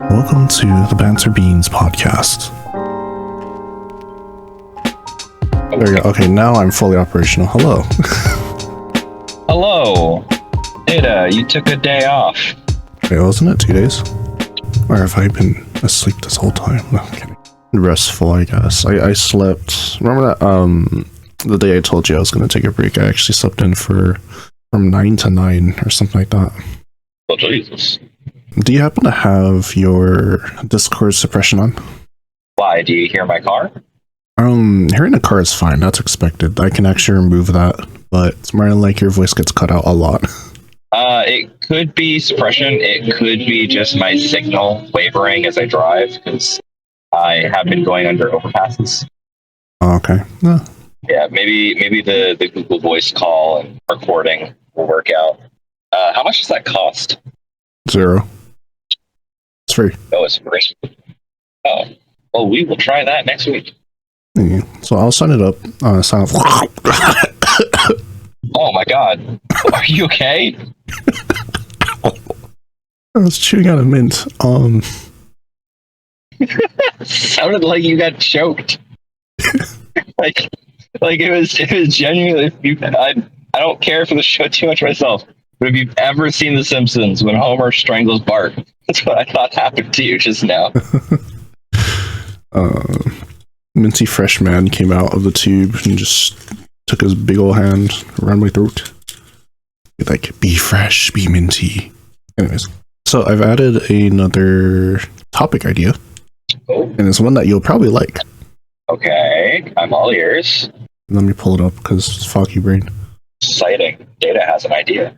Welcome to the Banter Beans podcast. There we go. Okay, now I'm fully operational. Hello. Hello. Data, you took a day off. Wait, wasn't it 2 days? Or have I been asleep this whole time? No, I'm kidding. Restful, I guess. I slept. Remember that the day I told you I was going to take a break, I actually slept in from 9 to 9 or something like that. Oh, Jesus. Do you happen to have your Discord suppression on? Why? Do you hear my car? Hearing the car is fine. That's expected. I can actually remove that, but it's more like your voice gets cut out a lot. It could be suppression. It could be just my signal wavering as I drive, because I have been going under overpasses. Oh, okay. Yeah. Yeah, maybe the Google Voice call and recording will work out. How much does that cost? 0. It's free. Oh, it's free. Oh, well, we will try that next week. Yeah. So I'll sign it up. Sign up. Oh my God, are you okay? I was chewing on a mint. Sounded like you got choked. like it was genuinely. I don't care for the show too much myself, but if you've ever seen The Simpsons when Homer strangles Bart, that's what I thought happened to you just now. Minty Fresh Man came out of the tube and just took his big old hand around my throat. He's like, be fresh, be minty. Anyways, so I've added another topic idea, and it's one that you'll probably like. Okay, I'm all ears. Let me pull it up because it's foggy brain. Exciting. Data has an idea.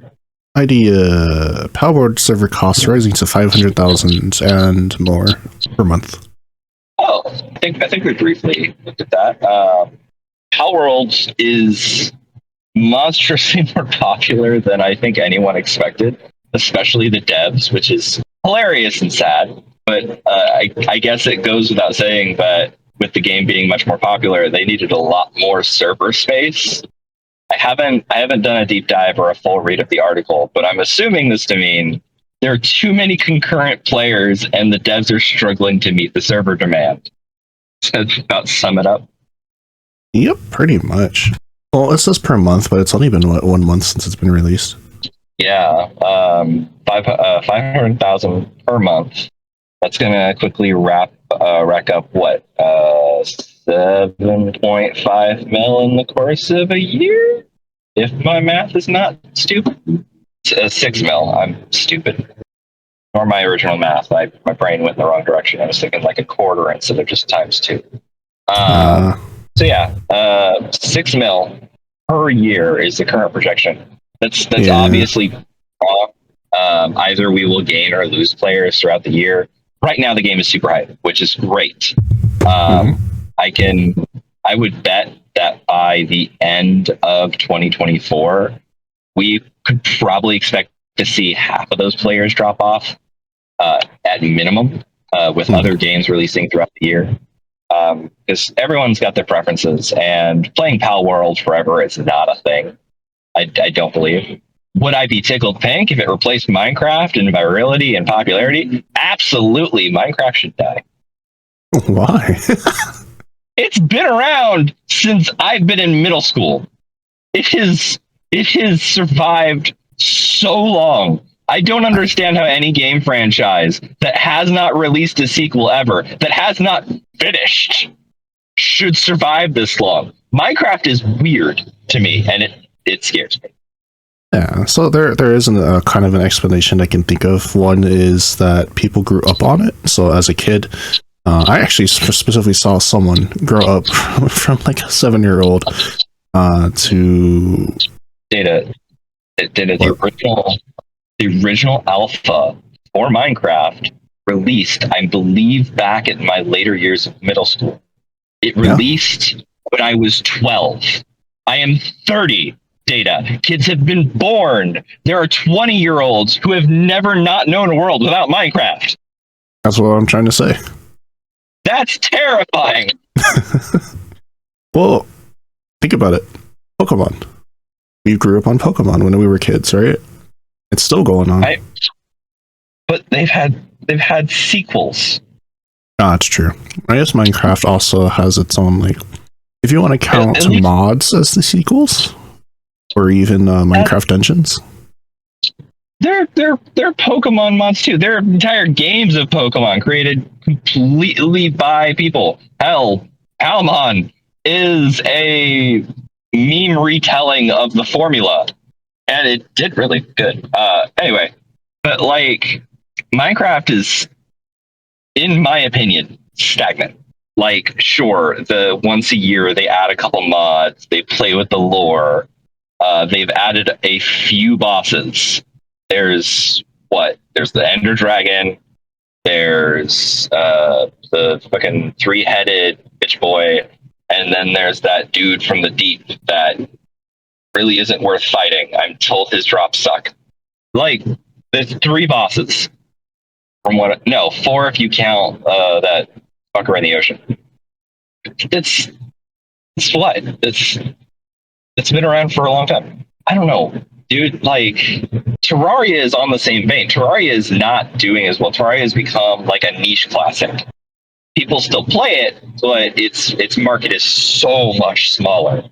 Palworld server costs rising to 500,000 and more per month. Oh, I think we briefly looked at that. Palworld is monstrously more popular than I think anyone expected, especially the devs, which is hilarious and sad. But I guess it goes without saying that with the game being much more popular, they needed a lot more server space. I haven't done a deep dive or a full read of the article, but I'm assuming this to mean there are too many concurrent players and the devs are struggling to meet the server demand. That's about sum it up. Yep, pretty much. Well, it says per month, but it's only been, 1 month since it's been released? Yeah, 500,000 per month. That's going to quickly rack up, what, 7.5 mil in the course of a year? If my math is not stupid. 6 mil. I'm stupid. Or my original math. My brain went in the wrong direction. I was thinking like a quarter instead of just times 2. So yeah, 6 mil per year is the current projection. That's obviously wrong. Either we will gain or lose players throughout the year. Right now, the game is super hype, which is great. I would bet that by the end of 2024, we could probably expect to see half of those players drop off at minimum, with other games releasing throughout the year. Because everyone's got their preferences, and playing Palworld forever is not a thing. I don't believe. Would I be tickled pink if it replaced Minecraft in virality and popularity? Absolutely. Minecraft should die. Why? It's been around since I've been in middle school. It has survived so long. I don't understand how any game franchise that has not released a sequel ever, that has not finished, should survive this long. Minecraft is weird to me, and it scares me. Yeah, so there isn't a kind of an explanation I can think of. One is that people grew up on it. So as a kid, I actually specifically saw someone grow up from like a 7-year-old to the original alpha for Minecraft released, I believe, back in my later years of middle school. It released when I was 12. I am 30. Data. Kids have been born. There are 20-year-olds who have never not known a world without Minecraft. That's what I'm trying to say. That's terrifying. Well, think about it. Pokemon. We grew up on Pokemon when we were kids, right? It's still going on. but they've had sequels. No, that's true. I guess Minecraft also has its own, like, if you want to count At least- mods as the sequels, or even Minecraft Dungeons. They're Pokemon mods too. There are entire games of Pokemon created completely by people. Hell, Palmon is a meme retelling of the formula, and it did really good. Anyway, but like Minecraft is, in my opinion, stagnant. Like, sure, the once a year they add a couple mods, they play with the lore. They've added a few bosses. There's the Ender Dragon. There's the fucking three-headed bitch boy, and then there's that dude from the deep that really isn't worth fighting. I'm told his drops suck. Like, there's 3 bosses. No, 4 if you count that fucker in the ocean. It's what? It's been around for a long time. I don't know, dude. Like, Terraria is on the same vein. Terraria is not doing as well. Terraria has become like a niche classic. People still play it, but its market is so much smaller.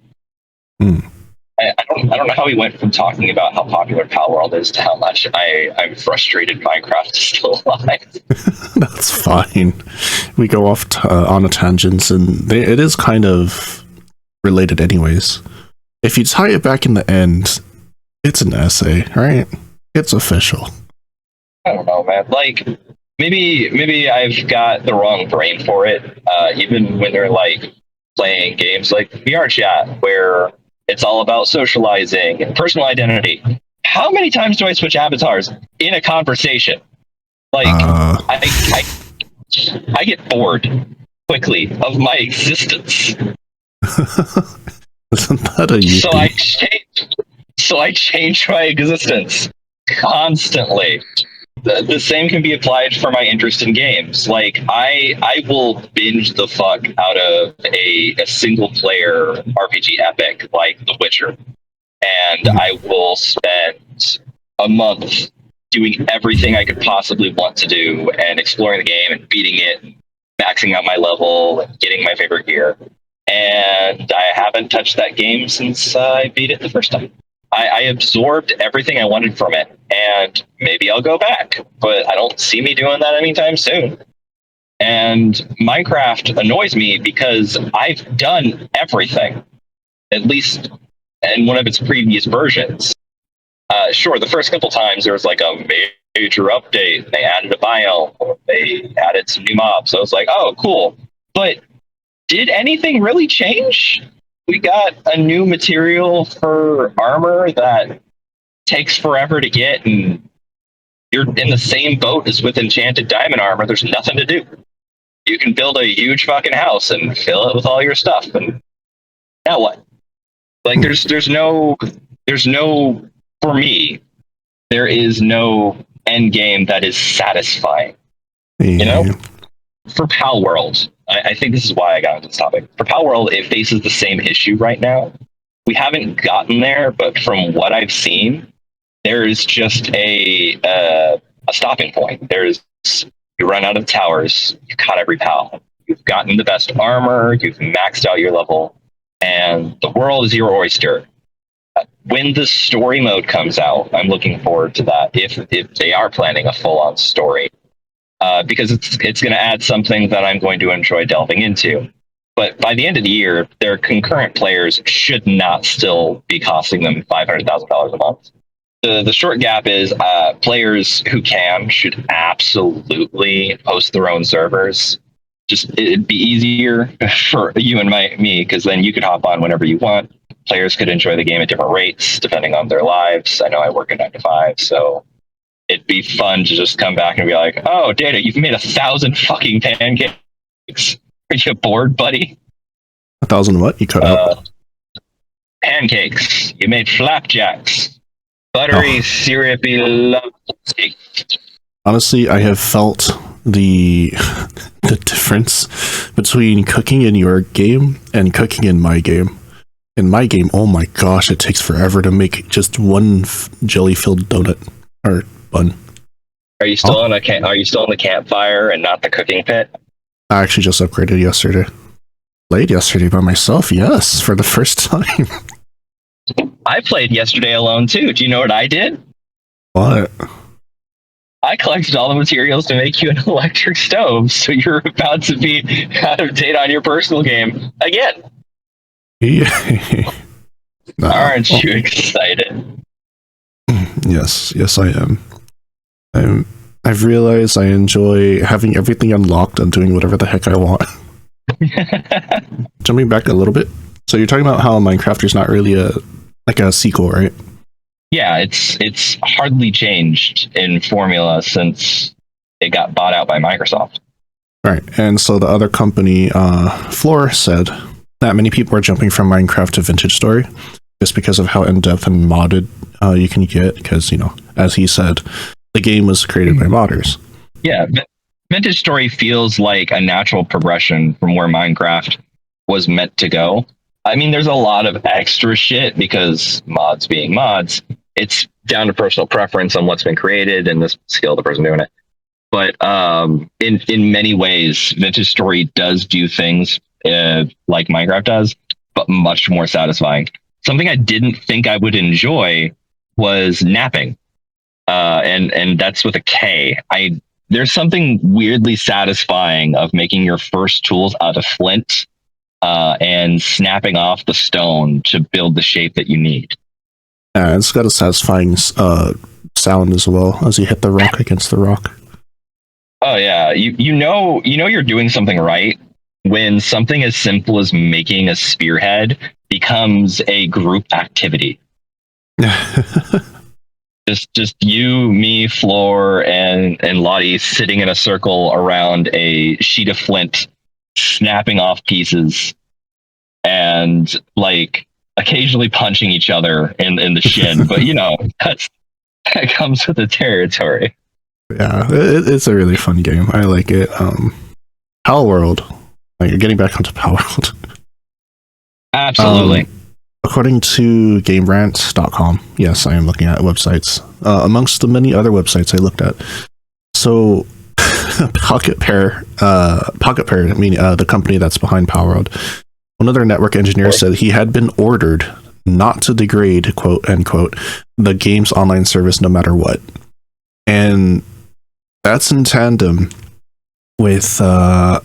I don't know how we went from talking about how popular Palworld is to how much I'm frustrated Minecraft is still alive. That's fine. We go off on a tangents, and it is kind of related anyways. If you tie it back in the end, it's an essay, right? It's official. I don't know, man. Like, maybe I've got the wrong brain for it. Even when they're like playing games like VR Chat, where it's all about socializing and personal identity. How many times do I switch avatars in a conversation? Like, I get bored quickly of my existence. Isn't that a So I change my existence constantly. The same can be applied for my interest in games. Like, I will binge the fuck out of a single player RPG epic like The Witcher, and I will spend a month doing everything I could possibly want to do and exploring the game and beating it, and maxing out my level and getting my favorite gear. And I haven't touched that game since I beat it the first time. I absorbed everything I wanted from it, and maybe I'll go back, but I don't see me doing that anytime soon. And Minecraft annoys me because I've done everything, at least in one of its previous versions. Sure, the first couple times there was like a major update, they added a biome, or they added some new mobs, so I was like, oh, cool. But did anything really change? We got a new material for armor that takes forever to get, and you're in the same boat as with enchanted diamond armor. There's nothing to do. You can build a huge fucking house and fill it with all your stuff, and now what? Like, there's no, for me, there is no end game that is satisfying. Yeah. You know? For Palworld, I think this is why I got into this topic. For Palworld, it faces the same issue right now. We haven't gotten there, but from what I've seen, there is just a stopping point. You run out of towers, you caught every pal. You've gotten the best armor, you've maxed out your level, and the world is your oyster. When the story mode comes out, I'm looking forward to that, if they are planning a full-on story. Because it's going to add something that I'm going to enjoy delving into. But by the end of the year, their concurrent players should not still be costing them $500,000 a month. The short gap is players who should absolutely host their own servers. It'd be easier for you and me, because then you could hop on whenever you want. Players could enjoy the game at different rates depending on their lives. I know I work a 9 to 5, so it'd be fun to just come back and be like, oh, Data, you've made 1,000 fucking pancakes. Are you bored, buddy? 1,000 what? You cut out? Pancakes. You made flapjacks. Buttery, syrupy, lovely. Honestly, I have felt the difference between cooking in your game and cooking in my game. In my game, oh my gosh, it takes forever to make just one jelly-filled donut or bun. Are you still in a Are you still in the campfire and not the cooking pit? I actually just upgraded yesterday. Played yesterday by myself, yes, for the first time. I played yesterday alone too. Do you know what I did? What? I collected all the materials to make you an electric stove, so you're about to be out of date on your personal game again. Yeah. Aren't you excited? Yes, I am. I've realized I enjoy having everything unlocked and doing whatever the heck I want. Jumping back a little bit. So you're talking about how Minecraft is not really a sequel, right? Yeah, it's hardly changed in formula since it got bought out by Microsoft. Right. And so the other company, Floor, said that many people are jumping from Minecraft to Vintage Story just because of how in-depth and modded you can get, because, you know, as he said, the game was created by modders. Yeah, Vintage Story feels like a natural progression from where Minecraft was meant to go. I mean, there's a lot of extra shit because mods being mods. It's down to personal preference on what's been created and the skill of the person doing it. But in many ways, Vintage Story does do things like Minecraft does, but much more satisfying. Something I didn't think I would enjoy was napping, and that's with a K. There's something weirdly satisfying of making your first tools out of flint and snapping off the stone to build the shape that you need. Yeah, it's got a satisfying sound as well as you hit the rock against the rock. Oh yeah, you know you're doing something right when something as simple as making a spearhead becomes a group activity. just you, me, Floor, and Lottie sitting in a circle around a sheet of flint, snapping off pieces, and like occasionally punching each other in the shin. But you know, that comes with the territory. Yeah, it's a really fun game. I like it. Palworld, like getting back onto Palworld. Absolutely. According to GameRant.com, yes, I am looking at websites amongst the many other websites I looked at. So, Pocketpair, I mean, the company that's behind Palworld, one of their network engineers said he had been ordered not to degrade, quote unquote, the game's online service no matter what. And that's in tandem with the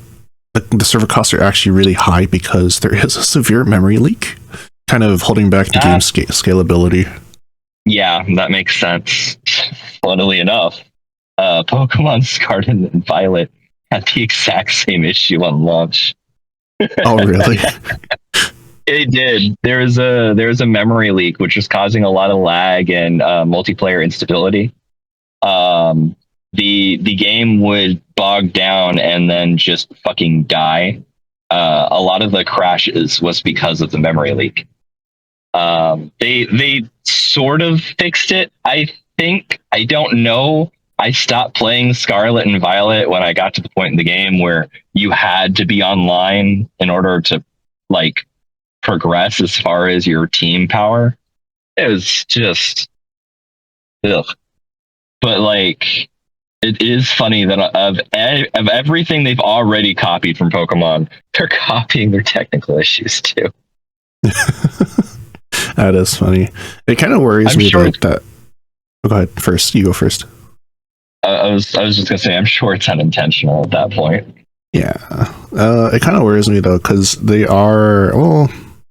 server costs are actually really high because there is a severe memory leak, kind of holding back the game's scalability. Yeah, that makes sense. Funnily enough, Pokemon Scarlet and Violet had the exact same issue on launch. Oh, really? It did. There was a memory leak, which was causing a lot of lag and multiplayer instability. The game would bog down and then just fucking die. A lot of the crashes was because of the memory leak. They sort of fixed it, I think. I don't know. I stopped playing Scarlet and Violet when I got to the point in the game where you had to be online in order to like progress as far as your team power. It was just ugh. But like, it is funny that of everything they've already copied from Pokemon, they're copying their technical issues too. That is funny. It kind of worries me though that. Oh, go ahead. First, you go first. I was just gonna say, I'm sure it's unintentional at that point. Yeah, it kind of worries me though because they are. Well,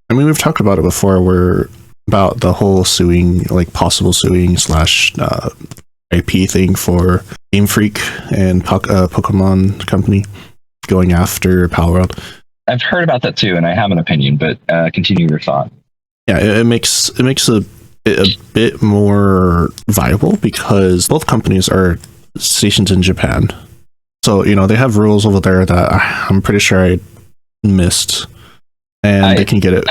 I mean, we've talked about it before. We're about the whole suing, like possible suing / IP thing for Game Freak and Pokemon Company going after Palworld. I've heard about that too, and I have an opinion, but continue your thought. Yeah, it makes a bit more viable because both companies are stationed in Japan. So, you know, they have rules over there that I'm pretty sure I missed, and they can get it.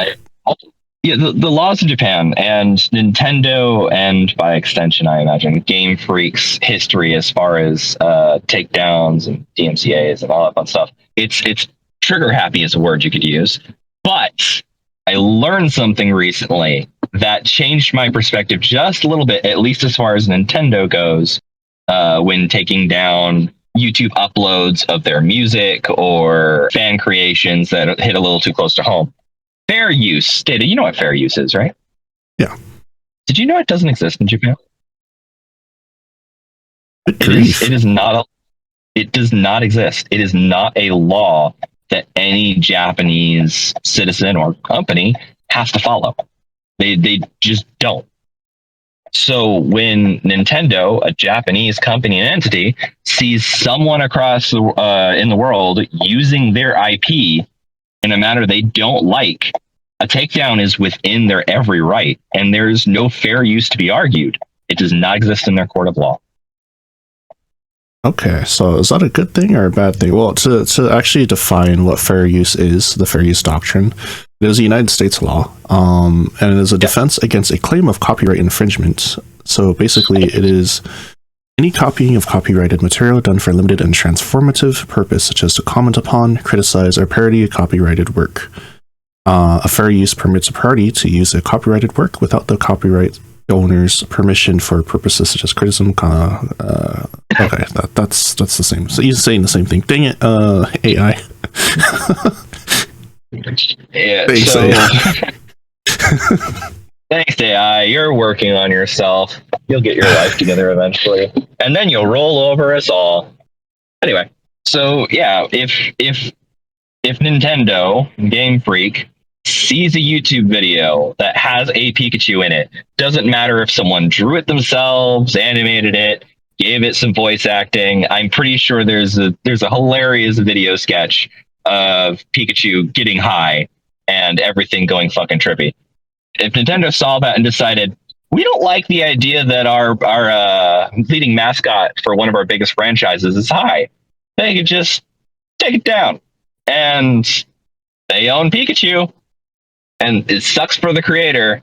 The laws in Japan and Nintendo, and by extension, I imagine, Game Freak's history as far as takedowns and DMCAs and all that fun stuff. It's trigger happy is a word you could use. But I learned something recently that changed my perspective just a little bit, at least as far as Nintendo goes. when taking down YouTube uploads of their music or fan creations that hit a little too close to home. Fair use. Data, you know what fair use is, right? Yeah. Did you know it doesn't exist in Japan? It is not. It does not exist. It is not a law that any Japanese citizen or company has to follow. They just don't. So when Nintendo, a Japanese company and entity, sees someone across in the world using their IP in a manner they don't like, a takedown is within their every right, and there's no fair use to be argued. It does not exist in their court of law. Okay, so is that a good thing or a bad thing? Well, to actually define what fair use is, the fair use doctrine, it is a United States law, and it is a defense against a claim of copyright infringement. So basically, it is any copying of copyrighted material done for a limited and transformative purpose, such as to comment upon, criticize, or parody a copyrighted work. A fair use permits a party to use a copyrighted work without the copyright owner's permission for purposes such as criticism. Okay, that's the same. So he's saying the same thing. Dang it, AI. Yeah. Thanks, So, AI. thanks, AI. You're working on yourself. You'll get your life together eventually, and then you'll roll over us all. Anyway, so yeah, if Nintendo Game Freak sees a YouTube video that has a Pikachu in it, doesn't matter if someone drew it themselves, animated it, gave it some voice acting. I'm pretty sure there's a hilarious video sketch of Pikachu getting high and everything going fucking trippy. If Nintendo saw that and decided, we don't like the idea that our leading mascot for one of our biggest franchises is high, they could just take it down. And they own Pikachu. And it sucks for the creator,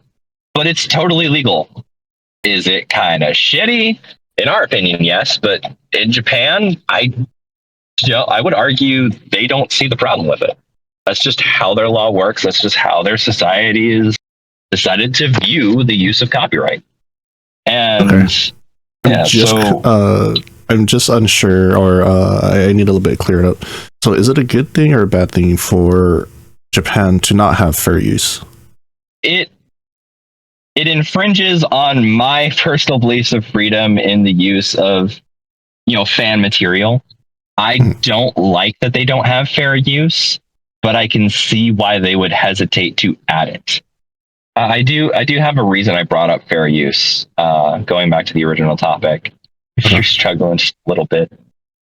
but it's totally legal. Is it kind of shitty? In our opinion, yes. But in Japan, I would argue they don't see the problem with it. That's just how their law works. That's just how their society is decided to view the use of copyright. And Okay. I'm just unsure, or I need a little bit cleared up. So is it a good thing or a bad thing for Japan to not have fair use? It infringes on my personal beliefs of freedom in the use of, fan material. I don't like that they don't have fair use, but I can see why they would hesitate to add it. I do have a reason I brought up fair use, going back to the original topic. If you're struggling just a little bit.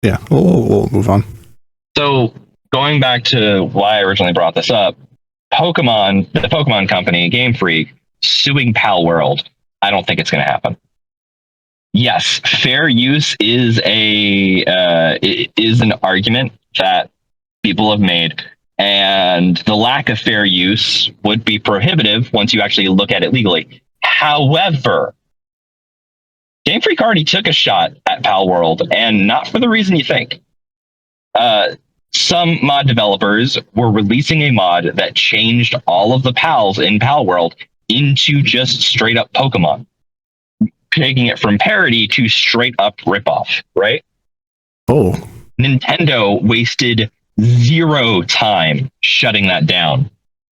Yeah, we'll move on. So going back to why I originally brought this up, the Pokemon company, Game Freak, suing Palworld. I don't think it's going to happen. Yes, fair use is an argument that people have made, and the lack of fair use would be prohibitive once you actually look at it legally. However, Game Freak already took a shot at Palworld, and not for the reason you think. Some mod developers were releasing a mod that changed all of the pals in Palworld into just straight up Pokemon, taking it from parody to straight up ripoff, right? Oh. Nintendo wasted 0 time shutting that down.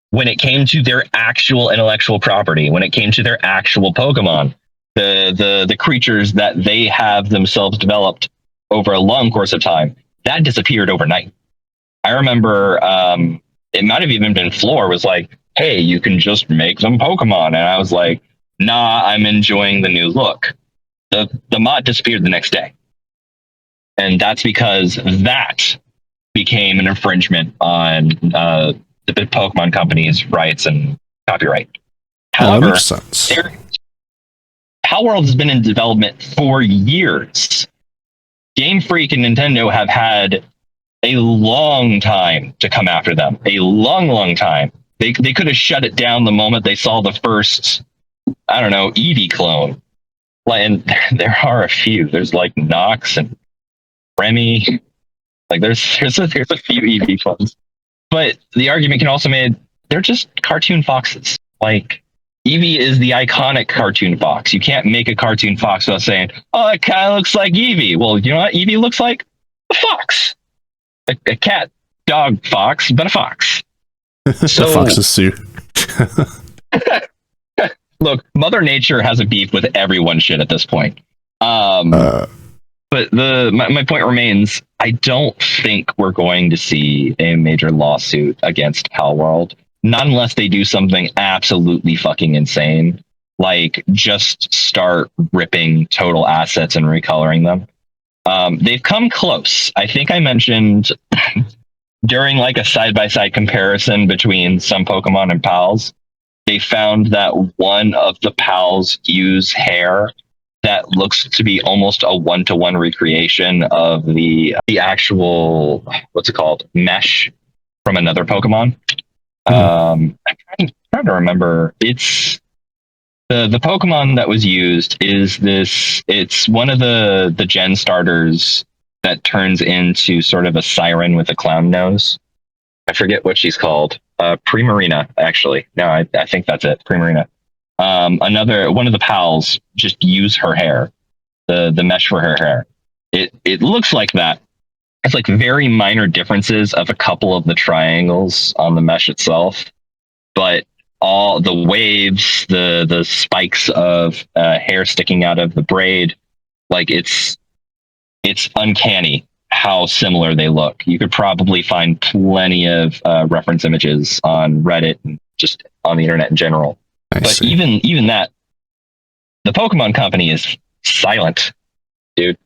When it came to their actual intellectual property, when it came to their actual Pokemon, the creatures that they have themselves developed over a long course of time, that disappeared overnight. I remember it might have even been Floor was like, hey, you can just make some Pokemon. And I was like, nah, I'm enjoying the new look. The mod disappeared the next day. And that's because that became an infringement on the big Pokemon company's rights and copyright. However, that makes sense. Palworld has been in development for years. Game Freak and Nintendo have had a long time to come after them. A long time. They could have shut it down the moment they saw the first, I don't know, Eevee clone. And there are a few. There's like Nox and Remy. Like there's a few Eevee clones. But the argument can also be made, they're just cartoon foxes. Like, Eevee is the iconic cartoon fox. You can't make a cartoon fox without saying, "Oh, it kind of looks like Eevee." Well, you know what Eevee looks like? A fox, a cat, dog, fox, but a fox. The fox is Sue. Look, Mother Nature has a beef with everyone's shit at this point. But my point remains, I don't think we're going to see a major lawsuit against Palworld, not unless they do something absolutely fucking insane, like just start ripping total assets and recoloring them. They've come close. I think I mentioned during like a side-by-side comparison between some Pokemon and Pals, they found that one of the Pals use hair that looks to be almost a one-to-one recreation of the actual, what's it called, mesh from another Pokemon. I'm trying to remember. It's the Pokemon that was used is this. It's one of the gen starters that turns into sort of a siren with a clown nose. I forget what she's called. Primarina, actually. No, I think that's it. Primarina. Another one of the pals just use her hair, the mesh for her hair. It looks like that. It's like very minor differences of a couple of the triangles on the mesh itself, but all the waves, the spikes of hair sticking out of the braid, like it's uncanny how similar they look. You could probably find plenty of reference images on Reddit and just on the internet in general. But even that, the Pokemon Company is silent, dude.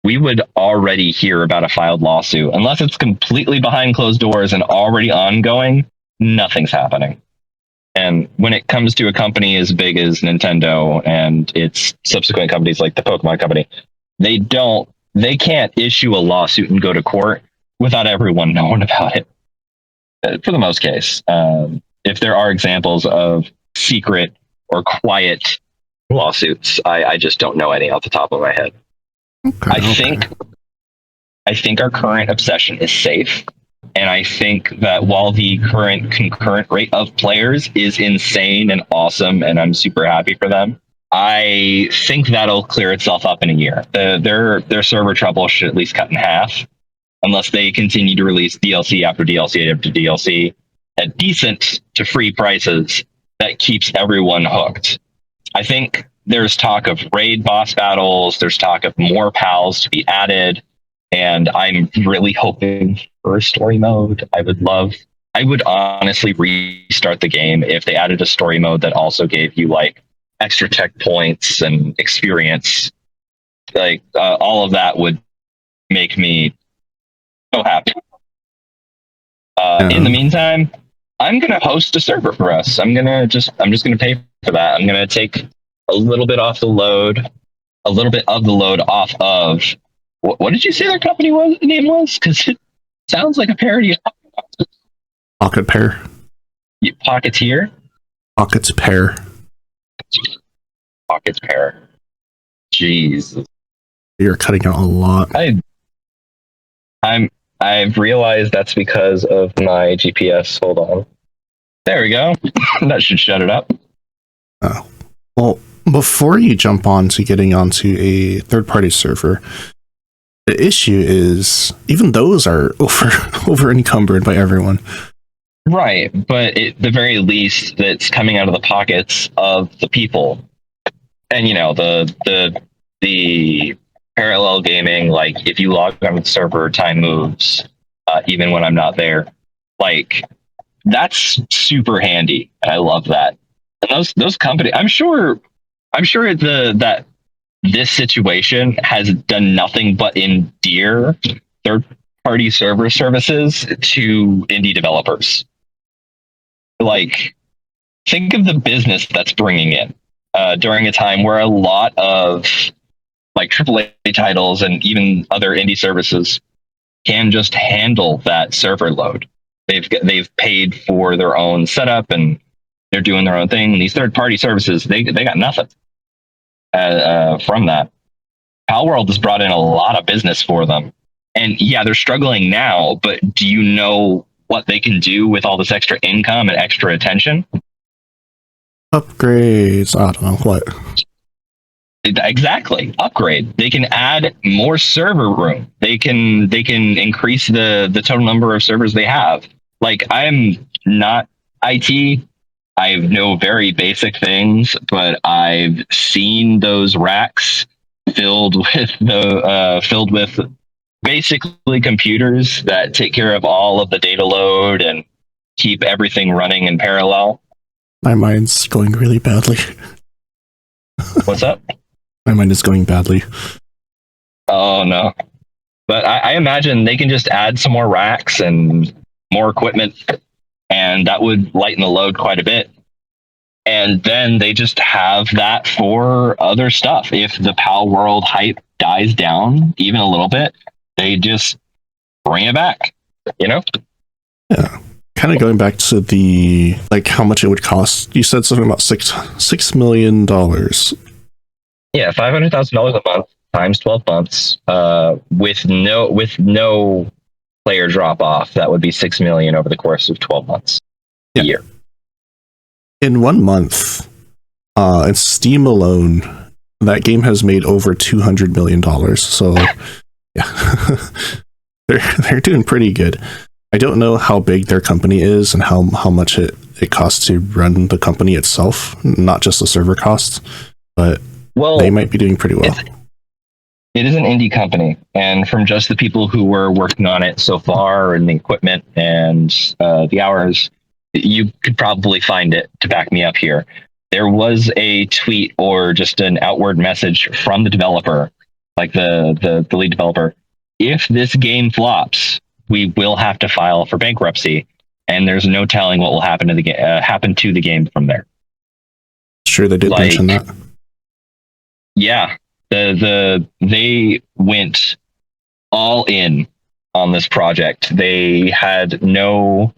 We would already hear about a filed lawsuit. Unless it's completely behind closed doors and already ongoing, nothing's happening. And when it comes to a company as big as Nintendo and its subsequent companies like the Pokemon Company, they can't issue a lawsuit and go to court without everyone knowing about it. For the most case. If there are examples of secret or quiet lawsuits, I just don't know any off the top of my head. I think our current obsession is safe, and I think that while the current concurrent rate of players is insane and awesome, and I'm super happy for them, I think that'll clear itself up in a year. Their server trouble should at least cut in half, unless they continue to release DLC after DLC after DLC at decent to free prices that keeps everyone hooked. I think there's talk of raid boss battles, there's talk of more pals to be added, and I'm really hoping for a story mode. I would honestly restart the game if they added a story mode that also gave you like extra tech points and experience. Like all of that would make me so happy. In the meantime, I'm gonna host a server for us. I'm just gonna pay for that. I'm gonna take a little bit off the load, a little bit of the load off of what did you say their company name was? Because it sounds like a parody of Pocketpair. Pocketeer. Pocketpair. Pocketpair. Jeez, You're cutting out a lot. I've realized that's because of my GPS. Hold on. There we go. That should shut it up. Oh. Well, before you jump on to getting onto a third-party server, the issue is even those are over encumbered by everyone. Right, but at the very least, it's coming out of the pockets of the people. And you know, the parallel gaming, like if you log on the server, time moves, even when I'm not there. Like that's super handy, and I love that. And those companies, I'm sure that this situation has done nothing but endear third-party server services to indie developers. Like, think of the business that's bringing in during a time where a lot of like AAA titles and even other indie services can just handle that server load. They've paid for their own setup and they're doing their own thing. And these third-party services, they got nothing from that. Palworld has brought in a lot of business for them. And yeah, they're struggling now, but do you know what they can do with all this extra income and extra attention? Upgrades. I don't know what. Exactly. Upgrade. They can add more server room. They can increase the total number of servers they have. Like, I'm not IT. I know very basic things, but I've seen those racks filled with basically computers that take care of all of the data load and keep everything running in parallel. My mind's going really badly. What's up? My mind is going badly. Oh no. But I imagine they can just add some more racks and more equipment, and that would lighten the load quite a bit. And then they just have that for other stuff. If the Palworld hype dies down even a little bit, they just bring it back, you know? Yeah. Kind of going back to the, like, how much it would cost. You said something about $6 million. Yeah, $500,000 a month times 12 months, with no player drop off. That would be 6 million over the course of 12 months a year. In 1 month, in Steam alone, that game has made over $200 million. So, yeah, they're doing pretty good. I don't know how big their company is and how much it costs to run the company itself, not just the server costs, but they might be doing pretty well. It is an indie company, and from just the people who were working on it so far, and the equipment and the hours, you could probably find it to back me up here. There was a tweet or just an outward message from the developer, like the lead developer. If this game flops, we will have to file for bankruptcy, and there's no telling what will happen to the game from there. Sure, they did mention that. Yeah, they went all in on this project. They had no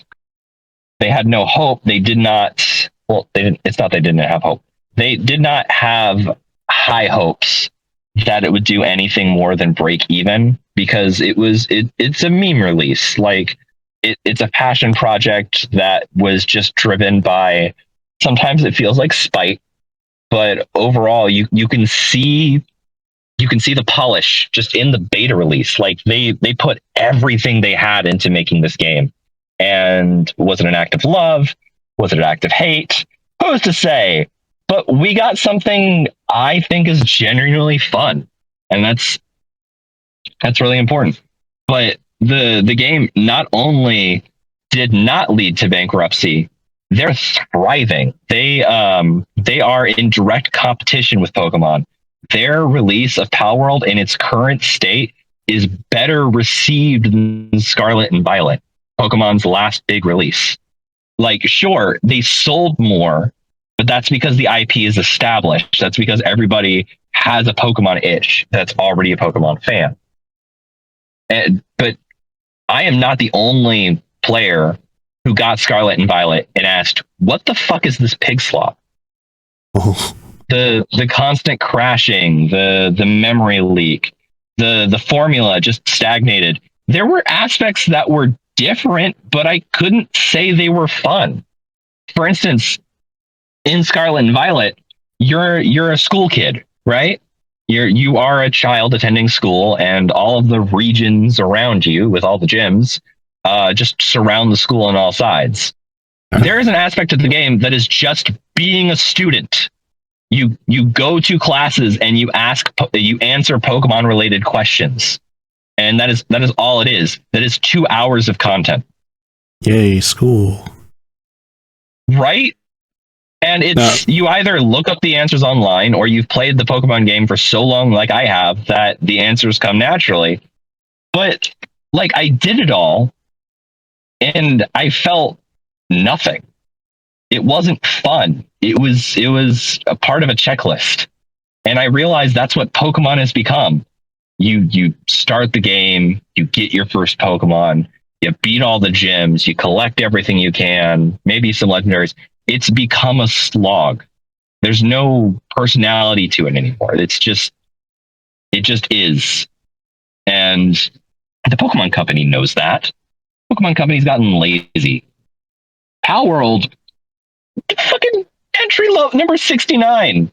hope. They did not. Well, they didn't. It's not they didn't have hope. They did not have high hopes that it would do anything more than break even, because it's a meme release. Like, it's a passion project that was just driven by, sometimes it feels like spite, but overall you can see the polish just in the beta release. Like, they put everything they had into making this game. And was it an act of love? Was it an act of hate? Who's to say? But we got something I think is genuinely fun, and that's really important. But the game not only did not lead to bankruptcy, they're thriving. They are in direct competition with Pokemon. Their release of Palworld in its current state is better received than Scarlet and Violet, Pokemon's last big release. Like, sure, they sold more, but that's because the IP is established. That's because everybody has a Pokemon itch that's already a Pokemon fan. But I am not the only player who got Scarlet and Violet and asked, what the fuck is this pig slop? Oh. The constant crashing, the memory leak, the formula just stagnated. There were aspects that were different, but I couldn't say they were fun. For instance, in Scarlet and Violet, you're a school kid, right? You are a child attending school, and all of the regions around you with all the gyms just surround the school on all sides. There is an aspect of the game that is just being a student. You go to classes and you answer Pokemon related questions, and that is all it is. That is 2 hours of content. Yay, school! Right? And it's you either look up the answers online, or you've played the Pokemon game for so long, like I have, that the answers come naturally. But like, I did it all, and I felt nothing. It wasn't fun. It was a part of a checklist. And I realized that's what Pokemon has become. You start the game, you get your first Pokemon, you beat all the gyms, you collect everything you can, maybe some legendaries. It's become a slog. There's no personality to it anymore. It just is. And the Pokemon Company knows that. Pokemon Company's gotten lazy. Palworld, fucking entry level number 69.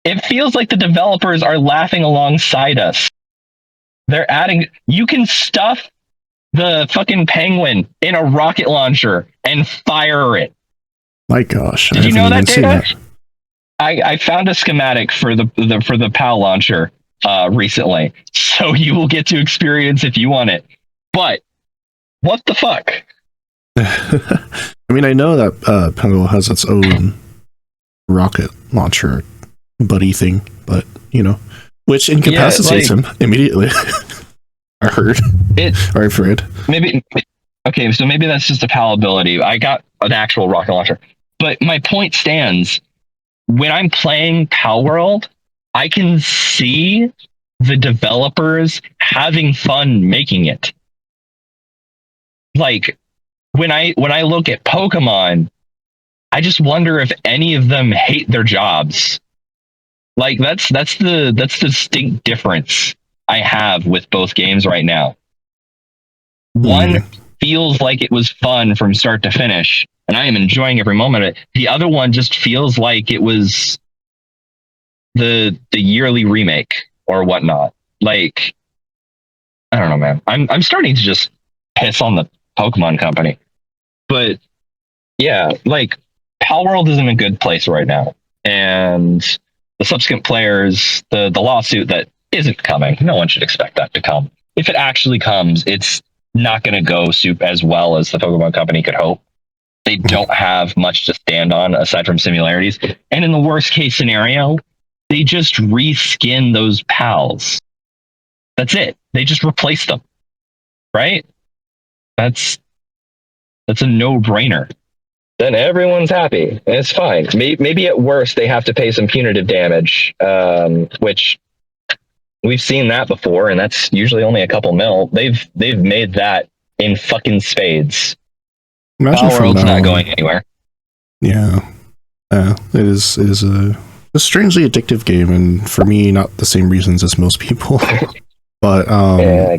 It feels like the developers are laughing alongside us. They're adding. You can stuff the fucking penguin in a rocket launcher and fire it. My gosh, Did you know that, Data? I found a schematic for the PAL launcher recently, so you will get to experience if you want it. But what the fuck? I mean, I know that Palworld has its own rocket launcher buddy thing, but you know, which incapacitates him immediately. I heard. Or I've read. Maybe. Okay, so maybe that's just a PAL ability. I got an actual rocket launcher, but my point stands. When I'm playing Palworld, I can see the developers having fun making it. Like when I look at Pokemon, I just wonder if any of them hate their jobs. Like that's the distinct difference I have with both games right now. One feels like it was fun from start to finish, and I am enjoying every moment of it. The other one just feels like it was the yearly remake or whatnot. Like, I don't know, man. I'm starting to just piss on the Pokemon company. But yeah, like Palworld is in a good place right now. And the subsequent players, the lawsuit that isn't coming, no one should expect that to come. If it actually comes, it's not going to go soup as well as the Pokemon company could hope. They don't have much to stand on aside from similarities. And in the worst case scenario, they just reskin those pals. That's it. They just replace them. Right? That's a no-brainer. Then everyone's happy. It's fine. Maybe at worst they have to pay some punitive damage, which we've seen that before, and that's usually only a couple mil. They've made that in fucking spades. Palworld's not going anywhere. Yeah, it is a strangely addictive game, and for me, not the same reasons as most people. But I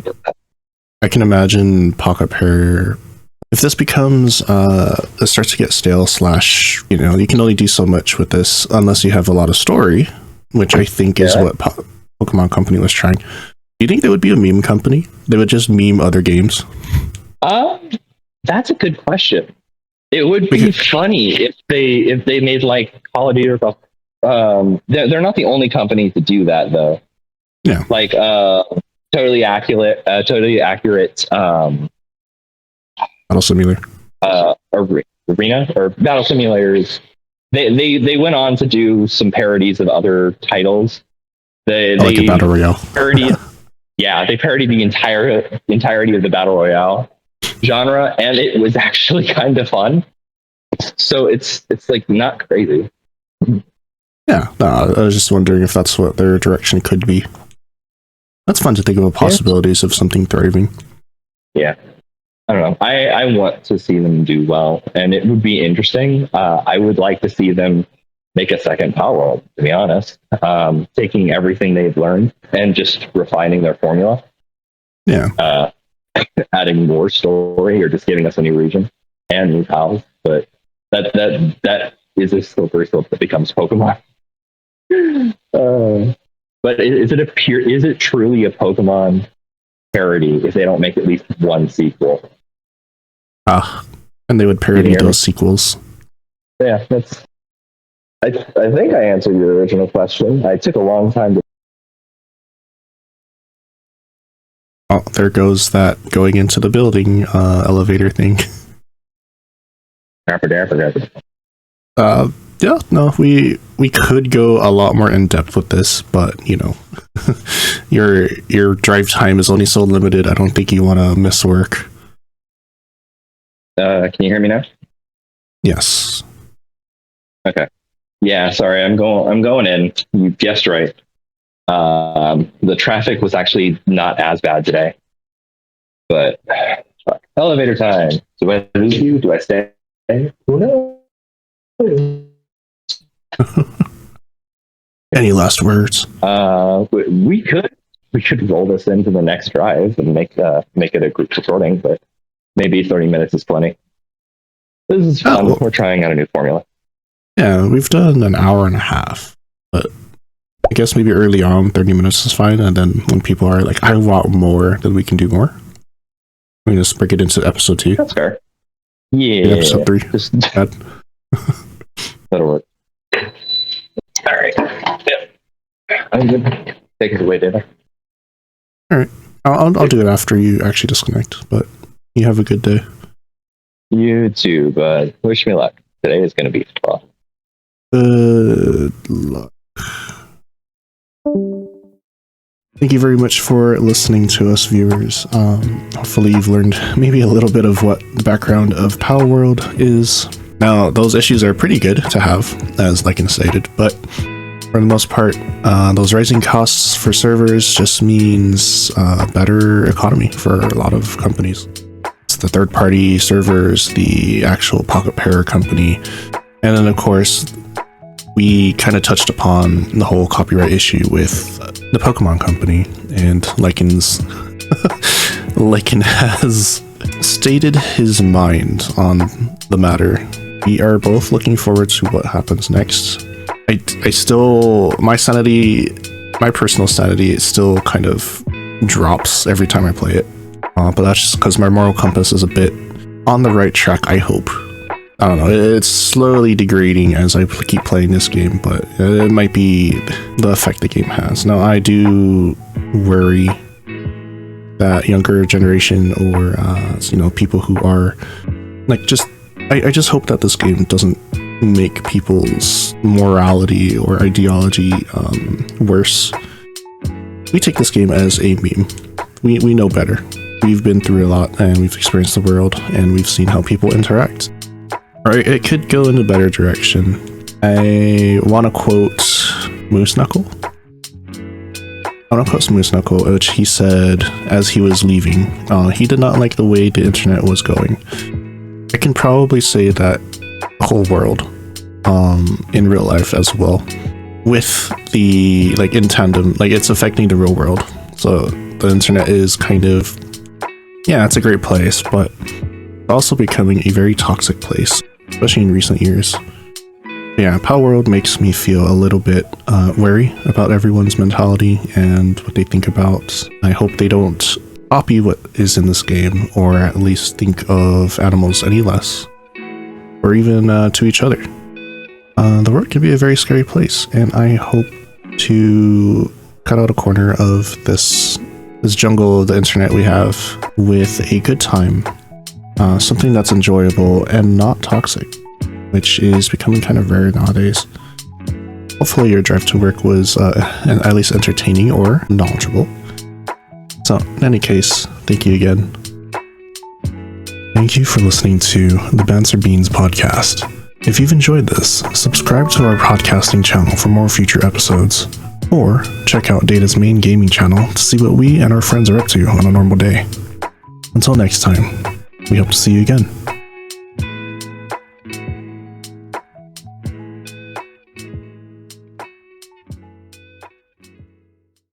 can imagine Pocketpair. If this becomes it starts to get stale, / you know, you can only do so much with this unless you have a lot of story, which I think is what Pokemon Company was trying. Do you think they would be a meme company? They would just meme other games? That's a good question. It would be funny if they made like Call of Duty or stuff. They're not the only company to do that though. Yeah. Like totally accurate Battle Simulator. Arena or Battle Simulators. They went on to do some parodies of other titles. They like a Battle Royale. They parodied the entirety of the Battle Royale genre, and it was actually kind of fun. So it's like not crazy. Yeah, no, I was just wondering if that's what their direction could be. That's fun to think about possibilities of something thriving. Yeah. I don't know. I want to see them do well, and it would be interesting. I would like to see them make a second Palworld, to be honest. Taking everything they've learned and just refining their formula. Yeah. Adding more story or just giving us a new region and new pals. But that is a slippery slope that becomes Pokemon. But is it truly a Pokemon parody if they don't make at least one sequel? And they would parody those sequels. Yeah, I think I answered your original question. I took a long time to. Oh, there goes that going into the building elevator thing. Yeah, no, we could go a lot more in depth with this, but you know, your drive time is only so limited. I don't think you want to miss work. Can you hear me now? Yes. Okay. Yeah, sorry, I'm going in. You guessed right. The traffic was actually not as bad today. But elevator time. Do I lose you? Do I stay? Who knows? Any last words? We could roll this into the next drive and make it a group recording, but maybe 30 minutes is plenty. This is fun. We're trying out a new formula. Yeah, we've done an hour and a half, but I guess maybe early on 30 minutes is fine, and then when people are like, I want more, then we can do more. We can just break it into episode 2. That's fair. Yeah. Episode 3. Just, Bad. that'll work. All right. Yep. I'm good. Take it away, dinner. Alright. I'll do it after you actually disconnect, but you have a good day. You too, but wish me luck. Today is going to be tough. Good luck. Thank you very much for listening to us, viewers. Hopefully you've learned maybe a little bit of what the background of Palworld is. Now, those issues are pretty good to have, as Lycan stated, but for the most part, those rising costs for servers just means better economy for a lot of companies. It's the third-party servers, the actual Pocketpair company, and then of course, we kind of touched upon the whole copyright issue with the Pokemon company, and Lycan has stated his mind on the matter. We are both looking forward to what happens next. I still, my personal sanity, it still kind of drops every time I play it. But that's just because my moral compass is a bit on the right track, I hope. I don't know, it's slowly degrading as I keep playing this game, but it might be the effect the game has. Now, I do worry that younger generation or, people who are, like, I just hope that this game doesn't make people's morality or ideology worse. We take this game as a meme. We know better. We've been through a lot, and we've experienced the world, and we've seen how people interact. Alright, it could go in a better direction. I want to quote Moose Knuckle. Which he said as he was leaving. He did not like the way the internet was going. I can probably say that the whole world, in real life as well, with the, like, in tandem, like, it's affecting the real world. So the internet is kind of, yeah, it's a great place, but also becoming a very toxic place, especially in recent years. Yeah, Palworld makes me feel a little bit wary about everyone's mentality and what they think about. I hope they don't copy what is in this game, or at least think of animals any less, or even to each other. The world can be a very scary place, and I hope to cut out a corner of this jungle of the internet we have with a good time, something that's enjoyable and not toxic, which is becoming kind of rare nowadays. Hopefully your drive to work was at least entertaining or knowledgeable. So, in any case, thank you again. Thank you for listening to the Banter Beans podcast. If you've enjoyed this, subscribe to our podcasting channel for more future episodes, or check out Data's main gaming channel to see what we and our friends are up to on a normal day. Until next time, we hope to see you again.